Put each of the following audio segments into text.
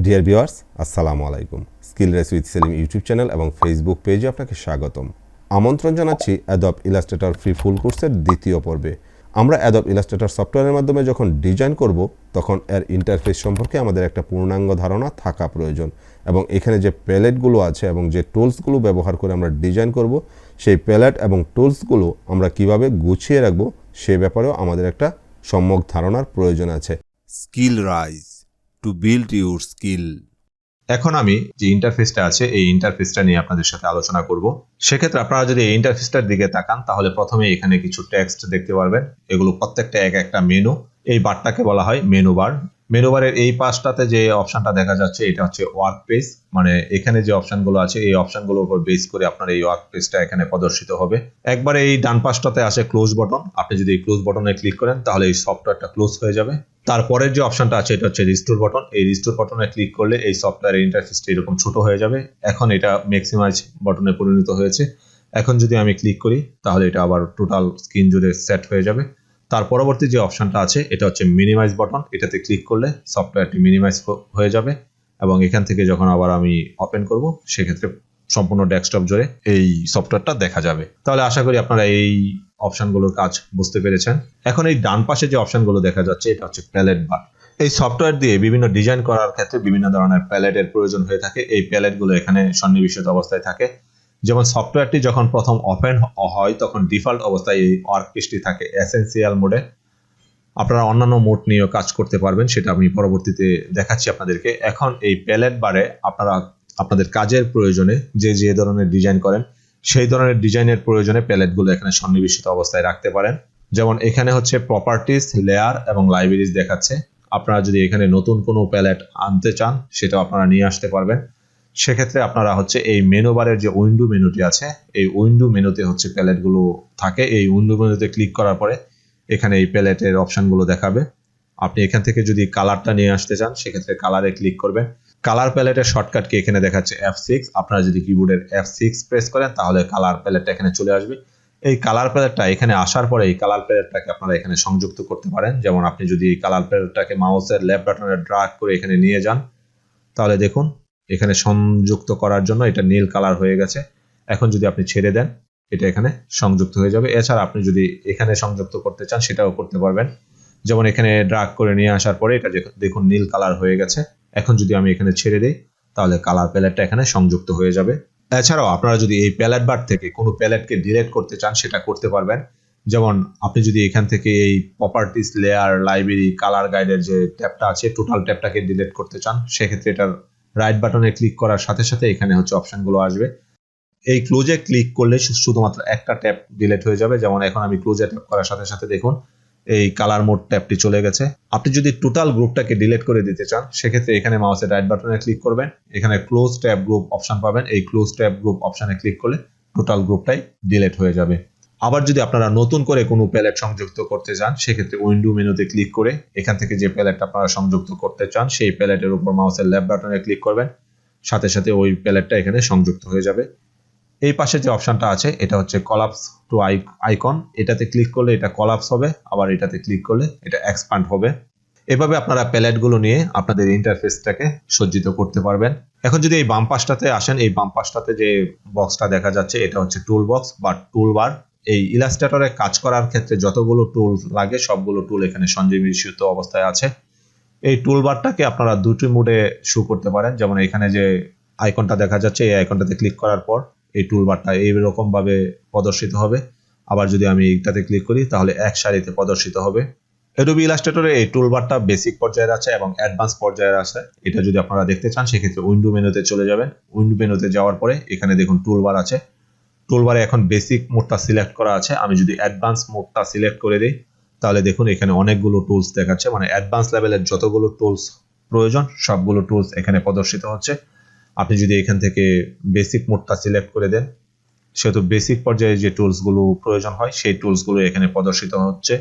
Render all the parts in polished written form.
Deer viewers, আসসালামু আলাইকুম। Skill race with Selim YouTube channel এবং ফেসবুক পেজে আপনাকে স্বাগতম। আমন্ত্রণ জানাচ্ছি অ্যাডব ইলাস্ট্রেটর ফ্রি ফুল কোর্সের দ্বিতীয় পর্বে। আমরা অ্যাডব ইলাস্ট্রেটর সফটওয়্যারের মাধ্যমে যখন ডিজাইন করব, তখন এর ইন্টারফেস সম্পর্কে আমাদের একটা পূর্ণাঙ্গ ধারণা থাকা প্রয়োজন। এবং এখানে যে প্যালেটগুলো আছে এবং যে টুলসগুলো ব্যবহার করে আমরা ডিজাইন করব, সেই প্যালেট এবং টুলসগুলো আমরা কিভাবে গুছিয়ে রাখবো সে ব্যাপারেও আমাদের একটা সম্যক ধারণার প্রয়োজন আছে। Skill rise to build your skill. এখন আমি যে ইন্টারফেসটা আছে এই ইন্টারফেসটা নিয়ে আপনাদের সাথে আলোচনা করব। সেক্ষেত্রে আপনারা যদি এই ইন্টারফেসটার দিকে তাকান, তাহলে প্রথমে এখানে কিছু টেক্সট দেখতে পারবেন। এগুলো প্রত্যেকটা এক একটা মেনু। এই বারটাকে বলা হয় মেনু বার। মেনু বারের এই পাশটাতে যে অপশনটা দেখা যাচ্ছে এটা হচ্ছে ওয়ার্ক পেজ, মানে এখানে যে অপশনগুলো আছে এই অপশনগুলোর উপর বেস করে আপনার এই ওয়ার্ক পেজটা এখানে প্রদর্শিত হবে। একবার এই ডান পাশটাতে আসে ক্লোজ বাটন। আপনি যদি এই ক্লোজ বাটনে ক্লিক করেন তাহলে এই সফটওয়্যারটা ক্লোজ হয়ে যাবে। তারপরের যে অপশনটা আছে এটা হচ্ছে রিস্টোর বাটন। এই রিস্টোর বাটনে ক্লিক করলে এই সফটওয়্যারের ইন্টারফেসটা এরকম ছোট হয়ে যাবে। এখন এটা ম্যাক্সিমাইজ বাটনে পরিণত হয়েছে। এখন যদি আমি ক্লিক করি তাহলে এটা আবার টোটাল স্ক্রিন জুড়ে সেট হয়ে যাবে। তার পরবর্তী যে অপশনটা আছে এটা হচ্ছে মিনিমাইজ বাটন। এটাতে ক্লিক করলে সফটওয়্যারটি মিনিমাইজ হয়ে যাবে এবং এখান থেকে যখন আবার আমি ওপেন করব সেক্ষেত্রে সম্পূর্ণ ডেস্কটপ জুড়ে এই সফটওয়্যারটা দেখা যাবে। তাহলে আশা করি আপনারা এই অপশনগুলোর কাজ বুঝতে পেরেছেন। এখন এই ডান পাশে যে অপশনগুলো দেখা যাচ্ছে এটা হচ্ছে প্যালেট বার। এই সফটওয়্যার দিয়ে বিভিন্ন ডিজাইন করার ক্ষেত্রে বিভিন্ন ধরনের প্যালেটের প্রয়োজন হয়ে থাকে। এই প্যালেটগুলো এখানে সন্নিবেশিত অবস্থায় থাকে। যেমন সফটওয়্যারটি যখন প্রথম ওপেন হয় তখন ডিফল্ট অবস্থায় এই ওয়ার্ক পেজটি থাকে এসেনশিয়াল মোডে। আপনারা অন্যান্য মোড নিয়েও কাজ করতে পারবেন, সেটা আমি পরবর্তীতে দেখাচ্ছি আপনাদেরকে। এখন এই প্যালেট বারে আপনারা আপনাদের কাজের প্রয়োজনে যে ধরনের ডিজাইন করেন সেই ধরনের ডিজাইনের প্রয়োজনে প্যালেটগুলো এখানে সন্নিবেশিত অবস্থায় রাখতে পারেন। যেমন এখানে হচ্ছে প্রপার্টিজ, লেয়ার এবং লাইব্রেরিজ দেখাচ্ছে। আপনারা যদি এখানে নতুন কোনো প্যালেট আনতে চান সেটাও আপনারা নিয়ে আসতে পারবেন। সেক্ষেত্রে আপনারা হচ্ছে এই মেনু বারের যে উইন্ডো মেনুটি আছে এই উইন্ডো মেনুতে হচ্ছে প্যালেটগুলো থাকে। এই উইন্ডো মেনুতে ক্লিক করার পরে এখানে এই প্যালেটের অপশনগুলো দেখাবে। আপনি এখান থেকে যদি কালারটা নিয়ে আসতে চান সেক্ষেত্রে কালারে ক্লিক করবেন। কালার প্যালেটের শর্টকাট কি এখানে দেখাচ্ছে F6। আপনারা যদি কিবোর্ডের F6 প্রেস করেন তাহলে কালার প্যালেটটা এখানে চলে আসবে। এই কালার প্যালেটটা এখানে আসার পরে এই কালার প্যালেটটাকে আপনারা এখানে সংযুক্ত করতে পারেন। যেমন আপনি যদি এই কালার প্যালেটটাকে মাউসের লেফট বাটনে ড্র্যাগ করে এখানে নিয়ে যান তাহলে দেখুন এখানে সংযুক্ত করার জন্য এটা নীল কালার হয়ে গেছে। এখন যদি আপনি ছেড়ে দেন এটা এখানে সংযুক্ত হয়ে যাবে। এছাড়া আপনি যদি এখানে সংযুক্ত করতে চান সেটাও করতে পারবেন। যেমন এখানে ড্র্যাগ করে নিয়ে আসার পরে এটা দেখুন নীল কালার হয়ে গেছে। এখন যদি আমি এখানে ছেড়ে দিই তাহলে কালার প্যালেটটা এখানে সংযুক্ত হয়ে যাবে। এছাড়াও আপনারা যদি এই প্যালেট বার থেকে কোনো প্যালেটকে ডিলিট করতে চান সেটা করতে পারবেন। যেমন আপনি যদি এখান থেকে এই প্রপার্টিজ, লেয়ার, লাইব্রেরি, কালার গাইডের যে ট্যাবটা আছে টোটাল ট্যাবটাকে ডিলিট করতে চান সেক্ষেত্রে এটার রাইট বাটনে ক্লিক করার সাথে সাথে এখানে হচ্ছে অপশনগুলো আসবে। এই ক্লোজে ক্লিক করলে শুধুমাত্র একটা ট্যাব ডিলিট হয়ে যাবে। যেমন এখন আমি ক্লোজে ট্যাপ করার সাথে সাথে দেখুন এই কালার মোড ট্যাবটি চলে গেছে। আপনি যদি টোটাল গ্রুপটাকে ডিলিট করে দিতে চান সেক্ষেত্রে এখানে মাউসের রাইট বাটনে ক্লিক করবেন। এখানে ক্লোজ ট্যাব গ্রুপ অপশন পাবেন। এই ক্লোজ ট্যাব গ্রুপ অপশনে ক্লিক করলে টোটাল গ্রুপটাই ডিলিট হয়ে যাবে। আবার যদি আপনারা নতুন করে কোনো প্যালেট সংযুক্ত করতে চান সেক্ষেত্রে উইন্ডো মেনুতে ক্লিক করে এখান থেকে যে প্যালেটটা আপনারা সংযুক্ত করতে চান সেই প্যালেটের উপর মাউসের লেফট বাটনে ক্লিক করবেন। সাথে সাথে ওই প্যালেটটা এখানে সংযুক্ত হয়ে যাবে। এই পাশে যে অপশনটা আছে এটা হচ্ছে কলাপস টু আইকন। এটাতে ক্লিক করলে এটা কলাপস হবে, আবার এটাতে ক্লিক করলে এটা এক্সপ্যান্ড হবে। এভাবে আপনারা প্যালেটগুলো নিয়ে আপনাদের ইন্টারফেসটাকে সজ্জিত করতে পারবেন। এখন যদি এই বাম পাশটাতে আসেন, এই বাম পাশটাতে যে বক্সটা দেখা যাচ্ছে এটা হচ্ছে টুল বক্স বা টুল বার। এই ইলাস্ট্রেটরে কাজ করার ক্ষেত্রে যতগুলো টুল লাগে সবগুলো টুল এখানে সন্নিবেশিত অবস্থায় আছে। এই টুলবারটাকে আপনারা দুটি মোডে শো করতে পারেন। যেমন এখানে যে আইকনটা দেখা যাচ্ছে এই আইকনটাতে ক্লিক করার পর এই টুলবারটা এইরকম ভাবে প্রদর্শিত হবে। আবার যদি আমি এইটাতে ক্লিক করি তাহলে এক সারিতে প্রদর্শিত হবে। অ্যাডোবি ইলাস্ট্রেটরে এই টুলবারটা বেসিক পর্যায়ের আছে এবং অ্যাডভান্স পর্যায়ের আছে। এটা যদি আপনারা দেখতে চান সেক্ষেত্রে উইন্ডো মেনুতে চলে যাবেন। উইন্ডো মেনুতে যাওয়ার পরে এখানে দেখুন টুলবার আছে। টুলবারে এখন বেসিক মোডটা সিলেক্ট করা আছে। আমি যদি অ্যাডভান্স মোডটা সিলেক্ট করে দিই তাহলে দেখুন এখানে অনেকগুলো টুলস দেখাচ্ছে, মানে অ্যাডভান্স লেভেলের যতগুলো টুলস প্রয়োজন সবগুলো টুলস এখানে প্রদর্শিত হচ্ছে। আপনি যদি এখান থেকে বেসিক মোডটা সিলেক্ট করে দেন সেহেতু বেসিক পর্যায়ে যে টুলসগুলো প্রয়োজন হয় সেই টুলসগুলো এখানে প্রদর্শিত হচ্ছে।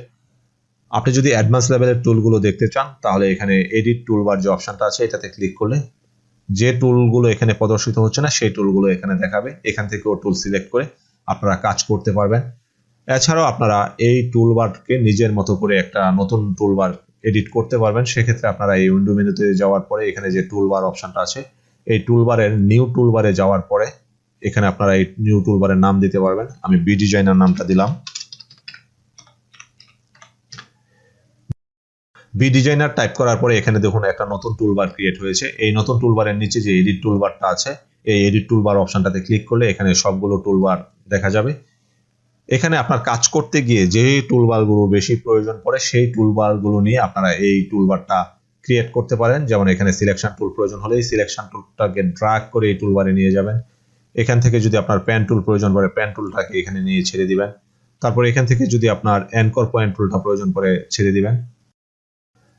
আপনি যদি অ্যাডভান্স লেভেলের টুলগুলো দেখতে চান তাহলে এখানে এডিট টুলবার যে অপশনটা আছে এটাতে ক্লিক করলে যে টুলগুলো এখানে প্রদর্শিত হচ্ছে না সেই টুলগুলো এখানে দেখাবে। এখান থেকেও টুল সিলেক্ট করে আপনারা কাজ করতে পারবেন। এছাড়াও আপনারা এই টুলবারকে নিজের মতো করে একটা নতুন টুলবার এডিট করতে পারবেন। সেক্ষেত্রে আপনারা এই উইন্ডো মেনুতে যাওয়ার পরে এখানে যে টুলবার অপশনটা আছে, এই টুলবারের নিউ টুলবারে যাওয়ার পরে এখানে আপনারা এই নিউ টুলবারের নাম দিতে পারবেন। আমি বি ডিজাইনার নামটা দিলাম। বি ডিজাইনার টাইপ করার পরে এখানে দেখুন একটা নতুন টুলবার ক্রিয়েট হয়েছে। এই নতুন টুলবারের নিচে যে এডিট টুলবারটা আছে, এই এডিট টুলবার অপশনটাতে ক্লিক করলে এখানে সবগুলো টুলবার দেখা যাবে। এখানে আপনার কাজ করতে গিয়ে যে টুলবারগুলো বেশি প্রয়োজন পড়ে সেই টুলবারগুলো নিয়ে আপনারা এই টুলবারটা ক্রিয়েট করতে পারেন। যেমন এখানে সিলেকশন টুল প্রয়োজন হলে এই সিলেকশন টুলটাকে ড্র্যাগ করে এই টুলবারে নিয়ে যাবেন। এখান থেকে যদি আপনার প্যান টুল প্রয়োজন পড়ে প্যান টুলটাকে এখানে নিয়ে ছেড়ে দিবেন। তারপর এখান থেকে যদি আপনার অ্যানকর পয়েন্ট টুলটা প্রয়োজন পড়ে ছেড়ে দিবেন।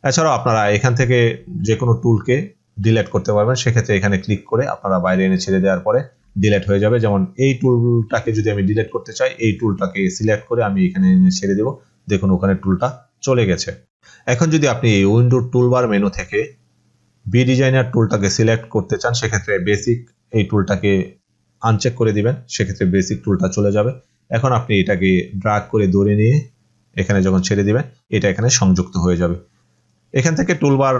এছাড়াও আপনারা এখান থেকে যে কোনো টুলকে ডিলিট করতে পারবেন। সেক্ষেত্রে এখানে ক্লিক করে আপনারা বাইরে এনে ছেড়ে দেওয়ার পরে ডিলিট হয়ে যাবে। যেমন এই টুলটাকে যদি আমি ডিলিট করতে চাই, এই টুলটাকে সিলেক্ট করে আমি এখানে এনে ছেড়ে দেব। দেখুন ওখানে টুলটা চলে গেছে। এখন যদি আপনি এই উইন্ডো টুলবার মেনু থেকে বি ডিজাইনার টুলটাকে সিলেক্ট করতে চান, সেক্ষেত্রে বেসিক এই টুলটাকে আনচেক করে দিবেন। সেক্ষেত্রে বেসিক টুলটা চলে যাবে। এখন আপনি এটাকে ড্র্যাগ করে ধরে নিয়ে এখানে যখন ছেড়ে দিবেন, এটা এখানে সংযুক্ত হয়ে যাবে। এখান থেকে টুলবার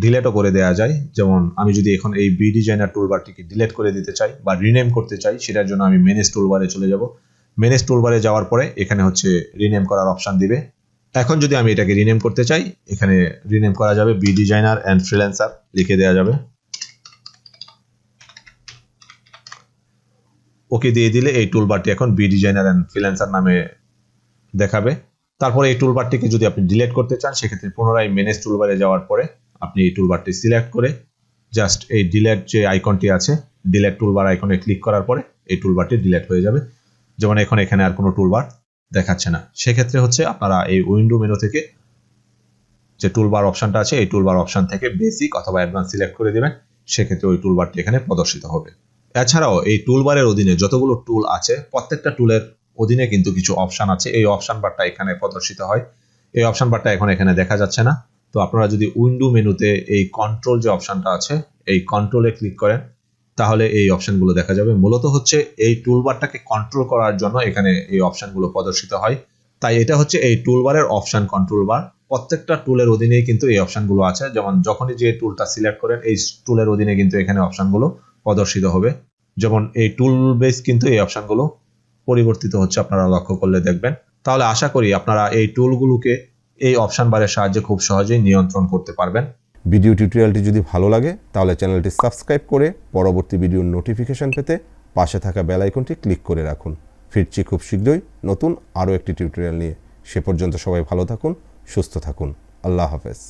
ডিলিটও করে দেওয়া যায়। যেমন আমি যদি এখন এই বি ডিজাইনার টুলবারটিকে ডিলিট করে দিতে চাই বা রিনেম করতে চাই, সেটার জন্য আমি মেনেজ টুলবারে চলে যাব। মেনেজ টুলবারে যাওয়ার পরে এখানে হচ্ছে রিনেম করার অপশন দিবে। এখন যদি আমি এটাকে রিনেম করতে চাই, এখানে রিনেম করা যাবে বি ডিজাইনার অ্যান্ড ফ্রিল্যান্সার লিখে দেওয়া যাবে। ওকে দিয়ে দিলে এই টুলবারটি এখন বি ডিজাইনার অ্যান্ড ফ্রিল্যান্সার নামে দেখাবে। তারপরে এই টুলবারটিকে যদি আপনি ডিলিট করতে চান, সেক্ষেত্রে পুনরায় মেনেজ টুলবারে যাওয়ার পরে আপনি এই টুলবারটি সিলেক্ট করে জাস্ট এই ডিলিট যে আইকনটি আছে, ডিলিট টুলবার আইকনে ক্লিক করার পরে এই টুলবারটি ডিলিট হয়ে যাবে। যেমন এখন এখানে আর কোনো টুলবার দেখাচ্ছে না। সেক্ষেত্রে হচ্ছে আপনারা এই উইন্ডো মেনু থেকে যে টুলবার অপশনটা আছে, এই টুলবার অপশন থেকে বেসিক অথবা অ্যাডভান্স সিলেক্ট করে দেবেন। সেক্ষেত্রে ওই টুলবারটি এখানে প্রদর্শিত হবে। এছাড়াও এই টুলবারের অধীনে যতগুলো টুল আছে, প্রত্যেকটা টুলের অধীনে কিন্তু কিছু অপশন আছে। এই অপশন বারটা এখানে প্রদর্শিত হয়। এই অপশন বারটা এখন এখানে দেখা যাচ্ছে না। তো আপনারা যদি উইন্ডো মেনুতে এই কন্ট্রোল যে অপশনটা আছে, এই কন্ট্রোলে ক্লিক করেন, তাহলে এই অপশনগুলো দেখা যাবে। মূলত হচ্ছে এই টুলবারটাকে কন্ট্রোল করার জন্য এখানে এই অপশনগুলো প্রদর্শিত হয়। তাই এটা হচ্ছে এই টুলবারের অপশন কন্ট্রোল বার। প্রত্যেকটা টুলের অধীনেই কিন্তু এই অপশনগুলো আছে। যেমন যখনই যে টুলটা সিলেক্ট করেন, এই টুলের অধীনে কিন্তু এখানে অপশনগুলো প্রদর্শিত হবে। যেমন এই টুল বেস কিন্তু এই অপশনগুলো পরিবর্তিত হচ্ছে, আপনারা লক্ষ্য করলে দেখবেন। তাহলে আশা করি আপনারা এই টুলগুলোকে এই অপশন বারের সাহায্যে খুব সহজেই নিয়ন্ত্রণ করতে পারবেন। ভিডিও টিউটোরিয়ালটি যদি ভালো লাগে তাহলে চ্যানেলটি সাবস্ক্রাইব করে পরবর্তী ভিডিওর নোটিফিকেশন পেতে পাশে থাকা বেল আইকনটি ক্লিক করে রাখুন। ফিরছি খুব শীঘ্রই নতুন আরও একটি টিউটোরিয়াল নিয়ে। সে পর্যন্ত সবাই ভালো থাকুন, সুস্থ থাকুন। আল্লাহ হাফেজ।